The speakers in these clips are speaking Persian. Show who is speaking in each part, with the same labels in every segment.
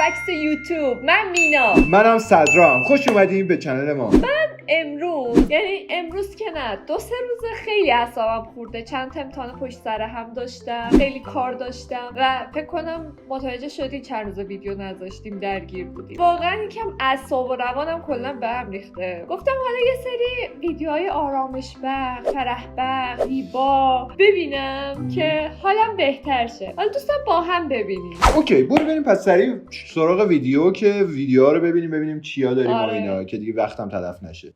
Speaker 1: عکس یوتیوب. من مینا.
Speaker 2: منم صدرام. خوش اومدین به چنل ما.
Speaker 1: امروز که نه 2-3 روز خیلی اعصابم خورده. چند تا امتحان پشت سر هم داشتم، خیلی کار داشتم و فکر کنم متوجه شدی چند روز ویدیو نذاشتیم، درگیر بودیم. واقعا یکم اعصاب و روانم کلا به هم ریخته. گفتم حالا یه سری ویدیوهای آرامش بخش، فرح بخش، زیبا ببینم که حالم بهتر شه. حالا دوستان با هم ببینیم.
Speaker 2: اوکی، برو بریم پس سریع سراغ ویدیو که ویدیوها رو ببینیم چیا داریم و اینا که دیگه وقتم تلف نشه.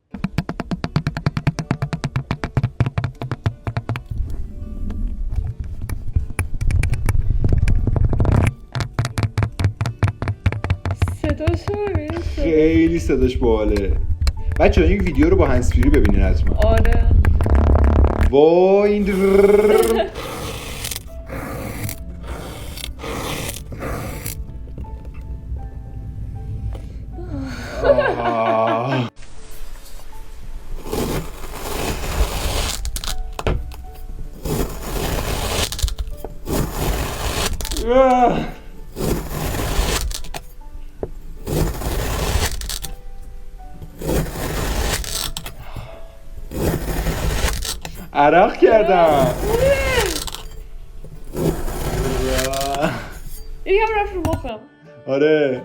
Speaker 2: خیلی صداش باحاله. بچه‌ها این ویدیو رو با هندزفری ببینین حتما.
Speaker 1: آره.
Speaker 2: وای این عرق کردم.
Speaker 1: این هم رفت رو مخم.
Speaker 2: آره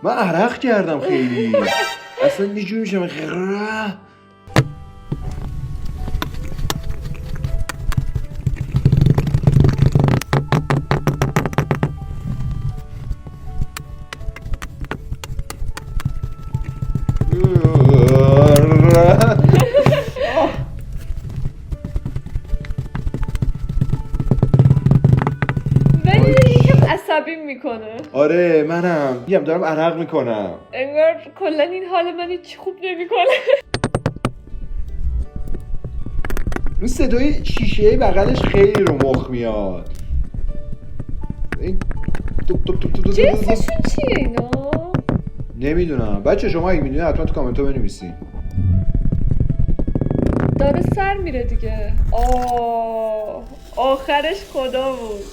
Speaker 2: من عرق کردم خیلی. اصلا یه جوری میشم
Speaker 1: عصبی میکنه.
Speaker 2: آره منم میگم دارم عرق میکنم.
Speaker 1: انگار کلا این حال من هیچ خوب نمیکنه.
Speaker 2: اون صدای شیشه بغلش خیلی رو مخ میاد. این
Speaker 1: جنسشون چیه اینا؟
Speaker 2: نمیدونم. بچه شما اگه میدونید حتما تو کامنت ها بنویسین.
Speaker 1: داره سر میره دیگه. آخرش خدا بود.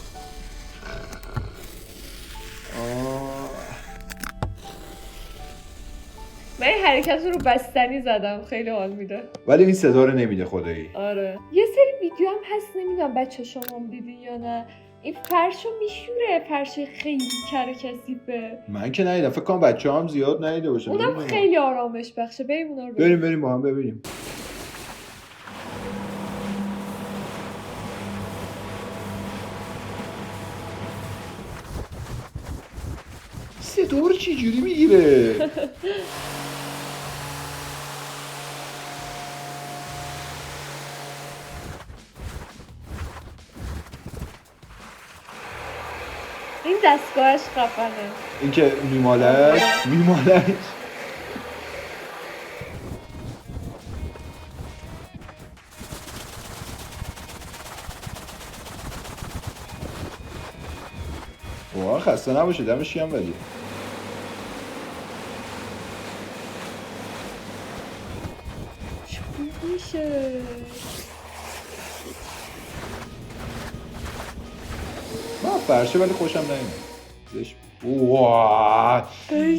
Speaker 1: من این حرکت رو بستنی زدم، خیلی حال میده.
Speaker 2: ولی این صدا رو نمیده خدایی.
Speaker 1: آره. یه سری ویدیو هم هست، نمیدونم بچه شما هم دیدین یا نه، این فرشو میشوره، فرش خیلی کره کثیفه.
Speaker 2: من که ندیدم، فکر کنم بچه هم زیاد ندیده باشه.
Speaker 1: اونم خیلی آرامش بخشه. بریم اونا رو
Speaker 2: بریم با هم ببینیم. صدا رو چی جوری میگیره؟
Speaker 1: این دستگاهش خفنه.
Speaker 2: این که میمالش واقعا خسته نباشه، دمش گرم. ولی
Speaker 1: خوب میشه.
Speaker 2: من فرشه ولی خوشم نمیاد. واه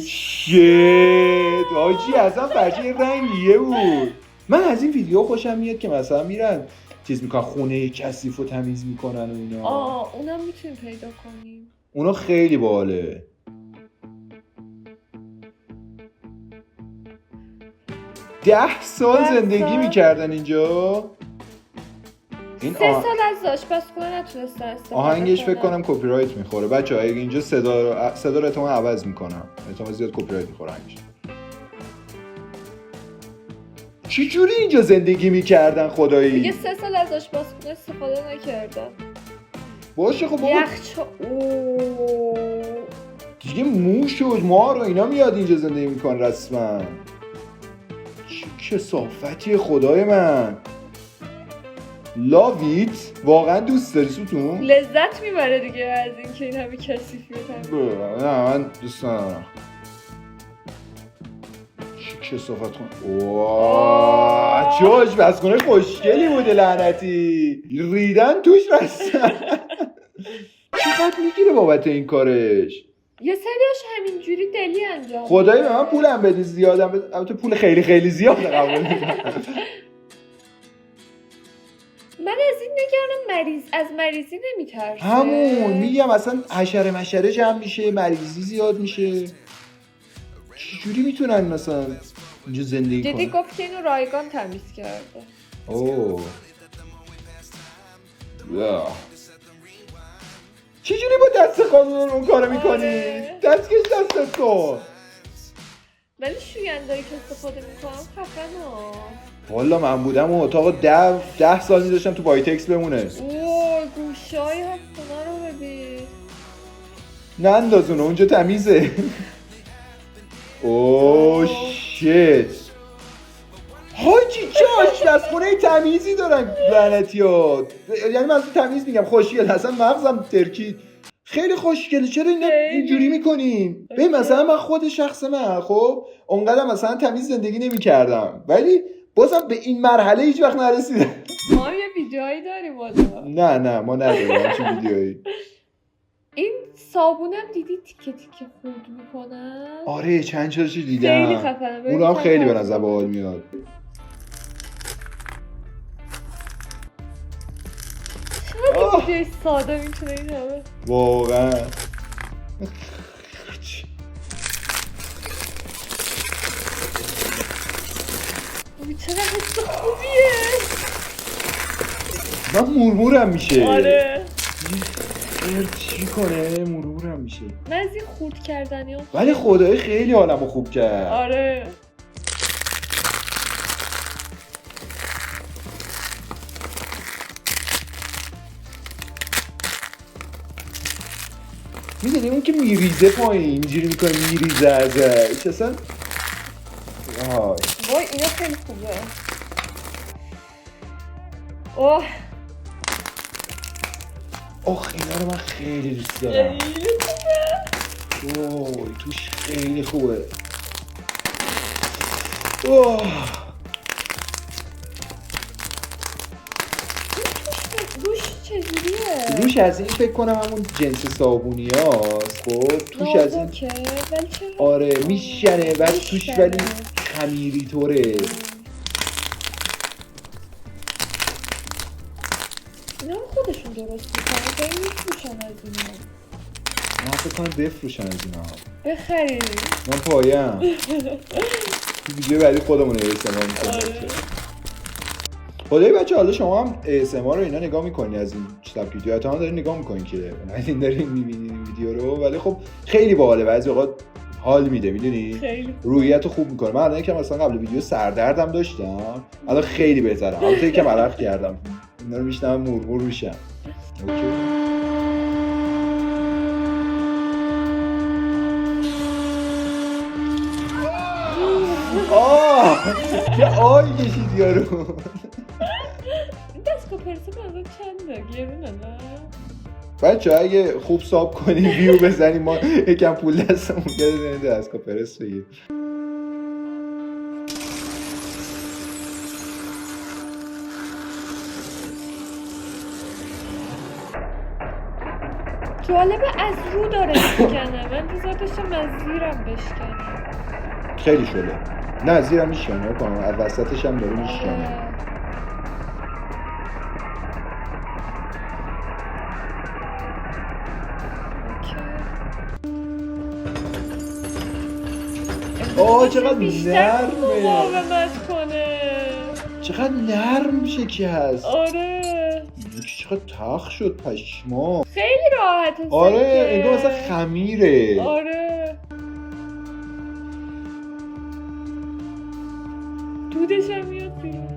Speaker 2: شیت آجی اصلا فرشه رنگیه بود. من از این ویدیو خوشم میاد که مثلا میرن چیز میکنن خونه کثیف رو تمیز میکنن و اینا.
Speaker 1: اونم میتونیم پیدا کنیم.
Speaker 2: اونا خیلی باحاله. ده سال زندگی میکردن اینجا.
Speaker 1: این 3 سال از آشپزخونه نتونستن استفاده
Speaker 2: آهنگش فکر کنم کپی رایت میخوره. بچه‌ها اگه اینجا صدا رو احتمال عوض میکنم، احتمال زیاد کپی رایت میخوره آهنگش. چی جوری اینجا زندگی میکردن خدایی؟
Speaker 1: دیگه 3 سال از آشپزخونه استفاده نکردن.
Speaker 2: باشه خب بابا
Speaker 1: یخچال
Speaker 2: دیگه موش و مار و اینا میاد اینجا زندگی میکنن رسما. چه کثافتیه خدای من. لاویت واقعا دوست داری ستون؟
Speaker 1: لذت میبره دیگه از اینکه این همه کثیفیت هم.
Speaker 2: نه من دوست ندارم. چه کثافت خون. واه چه آشپزخونه خوشگلی بوده لعنتی. ریدن توش رستن. چقدر میگیره بابت این کارش؟
Speaker 1: یه سریاش همینجوری دلی انجام
Speaker 2: خدایی
Speaker 1: میده.
Speaker 2: به من پولم بدی زیادم بده. البته پول خیلی خیلی زیاد قبول می‌کنم.
Speaker 1: من از این نگرانم از مریضی نمیترسه.
Speaker 2: همون میگم اصلا حشره مشره جمع میشه، مریضی زیاد میشه. چجوری میتونن مثلا اینجا زندگی
Speaker 1: جدی
Speaker 2: کنن؟
Speaker 1: گفت که اینو رایگان تمیز کرده.
Speaker 2: اوه یا. چجوری با دست قانون اون کارو میکنی؟
Speaker 1: آره.
Speaker 2: دستکش دستت کن.
Speaker 1: ولی شویندهایی که استفاده میکنم خفنه.
Speaker 2: والا من بودم اون اتاق 10 سال میذاشتم تو بایتکس بمونه.
Speaker 1: اوه گوشای هفتونه رو ببین.
Speaker 2: نندازونه اونجا تمیزه. اوه شیت. حاجی چه آشپزخونه تمیزی دارن لعنتی‌ها. یعنی من تمیز میگم خوشگل، اصلا مغزم ترکید. خیلی خوشگله، چرا اینجوری میکنین؟ ببین مثلا من خود شخص من خب اونقدر مثلا تمیز زندگی نمیکردم، ولی بازم به این مرحله هیچ وقت نرسیدم.
Speaker 1: ما یه ویدیوهایی داریم والا.
Speaker 2: نه ما نداریم همچین ویدیوهایی.
Speaker 1: این صابونم دیدی تیکه تیکه خورد میکنن.
Speaker 2: آره چند تاشو دیدم.
Speaker 1: خیلی خفنه.
Speaker 2: اون هم خیلی به نظر باحال میاد.
Speaker 1: چقدر ویدیوی ساده میتونه این همه.
Speaker 2: واقعا
Speaker 1: چقدر حس خوبیه.
Speaker 2: من مورمورم میشه.
Speaker 1: آره
Speaker 2: چی کنه مورمورم میشه.
Speaker 1: من از این خورد کردنی هم.
Speaker 2: ولی خدایی خیلی حالمو خوب کرد.
Speaker 1: آره
Speaker 2: میدونی اون که میریزه پایین اینجوری میکنه میریزه ازش اصلا.
Speaker 1: وای اینا خیلی خوبه. اوه
Speaker 2: اینا رو من خیلی دوست دارم.
Speaker 1: خیلی خوبه.
Speaker 2: اوه توش خیلی خوبه. اوه
Speaker 1: روش چجوریه؟
Speaker 2: روش از این فکر کنم همون جنس صابونی هاست. خب توش از این
Speaker 1: نازکه ولی چرا؟
Speaker 2: آره میشنه ولی توش ولی خمیری طوره.
Speaker 1: اینا هم خودشون درست میکنن که این میفروشن از اینا.
Speaker 2: من فکر کنم بفروشن از اینا.
Speaker 1: بخرید.
Speaker 2: من پایم. تو ویدیو بعدی خودمون ASMR میکنیم. خدایی بچه حالا شما هم ASMR رو اینا نگاه میکنی از این سبک ویدیو تا داری نگاه میکنین که این دارین میبینین ویدیو رو، ولی خب خیلی باحاله. بعضی اوقات حال میده میدونی روحیت خوب میکنه. من الان یکم مثلا قبل ویدیو سردردم داشتم الان خیلی بهترم. البته یکم عرق کردم اینا رو میشنم مورمور میشم. اوکی چه آی کشید یارو.
Speaker 1: این دستگاه پرسه بازم چنده؟ گرونه نه؟
Speaker 2: بچه اگه خوب ساب کنی ویو بزنی ما یکم پول دستمون بده دستگاه پرس بگیر.
Speaker 1: جالبه از رو داره میشکنه. من انتظار داشتم از زیرم بشکنه.
Speaker 2: خیلی شده. نه زیرم میشکنه کنم از وسطش هم داره میشکنه. چقدر
Speaker 1: بیشتر
Speaker 2: نرمه.
Speaker 1: مقاومت کنه.
Speaker 2: چقدر نرم شکست.
Speaker 1: آره
Speaker 2: چقدر تخ شد پشما.
Speaker 1: خیلی راحته.
Speaker 2: آره انگار مثلا خمیره.
Speaker 1: آره دودش هم میاد بیرون.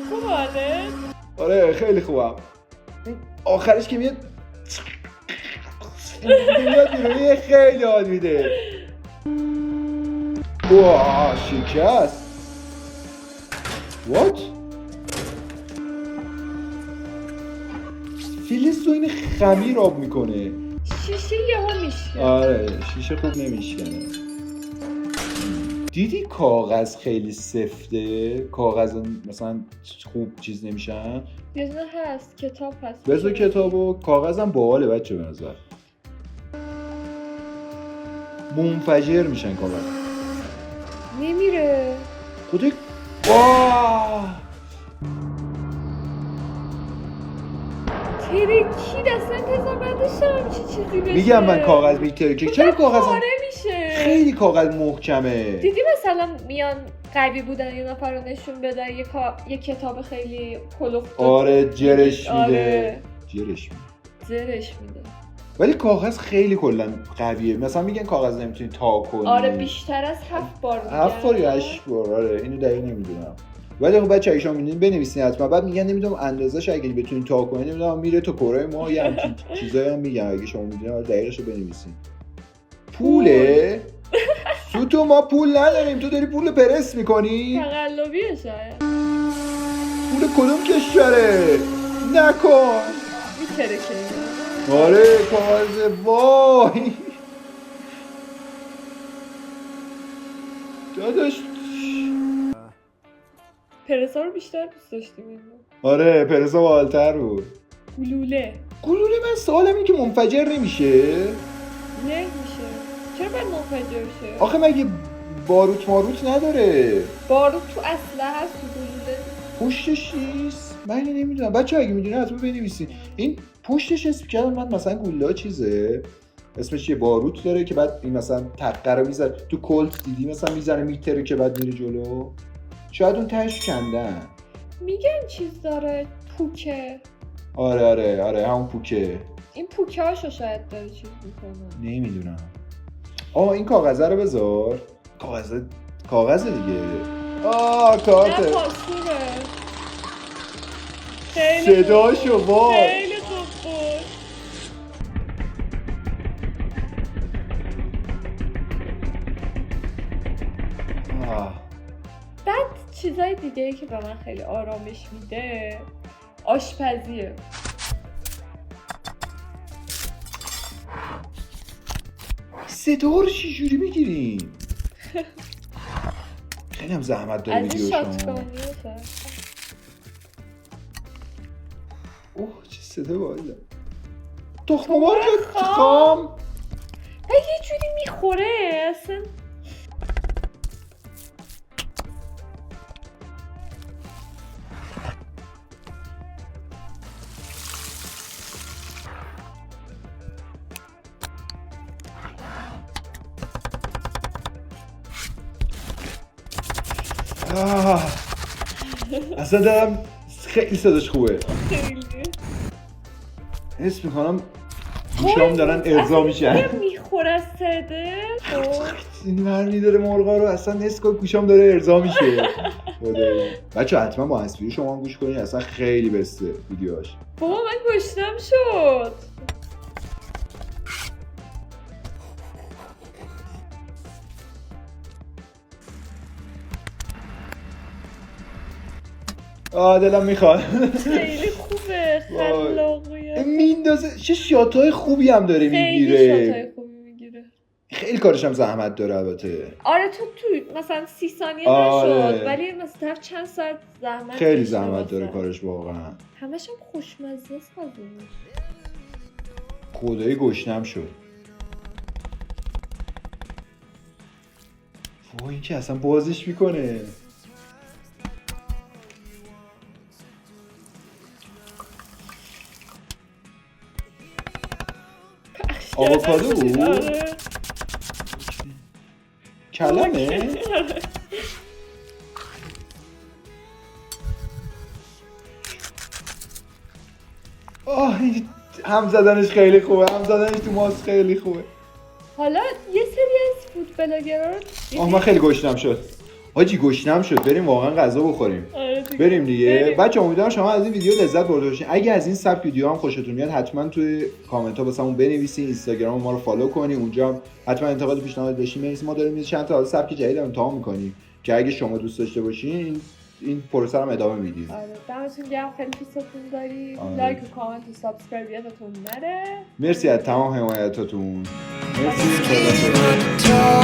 Speaker 1: خوب حاله؟
Speaker 2: آره خیلی خوبم. آخرش که میاد بیرون خیلی حال میده. واه شکست. وات؟ فیلز تو این خمیر آب میکنه.
Speaker 1: شیشه یه ها میشکنه.
Speaker 2: آره شیشه خوب نمیشکنه. دیدی کاغذ خیلی سفته؟ کاغذ مثلا خوب چیز نمیشن؟
Speaker 1: یه دونه هست کتاب هست
Speaker 2: بذار کتابو کاغذم باحاله بچه به نظر منفجر میشن کاغذ
Speaker 1: نمیره
Speaker 2: خودی واه
Speaker 1: ترکی دست انتظار نداشتم چی چیزی بشه
Speaker 2: میگم من کاغذ میترکه چرا کاغذ
Speaker 1: پاره میشه
Speaker 2: خیلی کاغذ محکمه
Speaker 1: دیدی مثلا میان قوی بودن یه نفر رو نشون بدن یه کتاب خیلی کلفت
Speaker 2: آره جرش میده
Speaker 1: آره.
Speaker 2: جرش میده
Speaker 1: زرش میده
Speaker 2: ولی کاغذ خیلی کلا قویه مثلا میگن کاغذ نمیتونی تا کنی
Speaker 1: آره بیشتر از 7 بار میگن
Speaker 2: 7 بار یا 8 بار آره اینو دقیق نمیدونم ولی خب بچه‌ها شما میدونین بنویسین حتما بعد میگن نمیدونم اندازه‌ش اگه بتونین تا کنین نمیدونم میره تو کره ما یه همچین چیزایی هم میگن اگه شما میدونین دقیقشو بنویسین پوله سوتو ما پول نداریم تو داری پول پرس میکنی
Speaker 1: تقلبیه شاید
Speaker 2: پول کدوم کشوره نکن
Speaker 1: میترکه
Speaker 2: آره کاغذ وای داداش
Speaker 1: پرسا رو بیشتر دوست داشتیم اینو
Speaker 2: آره پرسا بالتر بود
Speaker 1: گلوله
Speaker 2: گلوله من سوالم اینه که منفجر نمیشه
Speaker 1: نه میشه چرا باید منفجر شه
Speaker 2: آخه مگه باروت ماروت نداره
Speaker 1: بارود تو اسلحه هست تو گلوله
Speaker 2: پشتش نیست من اینو نمیدونم بچه اگه میدونه حتما بنویسین این پشتش اسم کردم من مثلا گلوله چیزه اسمش یه باروت داره که بعد این مثلا تقه رو میزنه تو کلت دیدی مثلا میزنه میتره که بعد میره جلو شاید اون تهش کندن
Speaker 1: میگن چیز داره پوکه
Speaker 2: آره همون پوکه
Speaker 1: این پوکه هاشو شاید داره چیز میکنه
Speaker 2: نمیدونم این کاغذه رو بذار کاغذ دیگه کارته
Speaker 1: نه پاسوره خیلی
Speaker 2: صداشو وای
Speaker 1: خیلی خوب بود بعد چیزای دیگه که به من خیلی آرامش میده آشپزیه
Speaker 2: صدا رو چجوری میگیریم خیلی هم زحمت داره
Speaker 1: از این
Speaker 2: ویدیو شما
Speaker 1: شاتگانیه
Speaker 2: اوه چه صدا باید تخم مرغ خام
Speaker 1: و یه جوری میخوره اصلا
Speaker 2: اصلا دارم خیلی صداش خوبه
Speaker 1: خیلی
Speaker 2: حس میکنم گوشام دارن ارضا میشن
Speaker 1: میخوره از صده
Speaker 2: این مرمی داره مرغا رو اصلا نسکا گوشام داره ارضا میشه بچه حتما با تصویر شما گوش کنید اصلا خیلی بسته ویدیوهاش
Speaker 1: بابا من گشتم شد
Speaker 2: دلم میخواد
Speaker 1: خیلی خوبه خلاقیه
Speaker 2: میندازه چه شاتای خوبی هم داره میگیره
Speaker 1: خیلی شاتای خوبی میگیره
Speaker 2: خیلی کارش هم زحمت داره البته
Speaker 1: آره تو مثلا 30 ثانیه
Speaker 2: آره.
Speaker 1: نشد ولی مثلا چند ساعت زحمت
Speaker 2: خیلی
Speaker 1: کشیده
Speaker 2: زحمت
Speaker 1: واسه.
Speaker 2: داره کارش واقعا
Speaker 1: همش هم خوشمزه است
Speaker 2: خدایی گشنم شد وای این که اصلا بازش میکنه آووکادو بود؟
Speaker 1: آره.
Speaker 2: کلمه؟ هم زدنش خیلی خوبه هم زدنش تو ماست خیلی خوبه
Speaker 1: حالا یه سری از فود بلاگرها رو
Speaker 2: من خیلی گشنم شد حاجی گشنم شد بریم واقعا غذا بخوریم بریم دیگه بچه امیدوارم شما از این ویدیو لذت برده باشین اگه از این سبک ویدیو هم خوشتون میاد حتما توی کامنت ها واسمون بنویسین اینستاگرام ما رو فالو کنین اونجا هم حتما انتقاد و پیشنهاد داشتین بنویسین ما داریم چند تا سبک جدید امتحان میکنیم که اگه شما دوست داشته باشین این پروسه رو ادامه میدیم
Speaker 1: آره دمتون گرم خیلی دوستتون داریم
Speaker 2: آره.
Speaker 1: لایک و کامنت و سابسکرایب یادتون نره
Speaker 2: مرسی از تمام حمایتاتون مرسی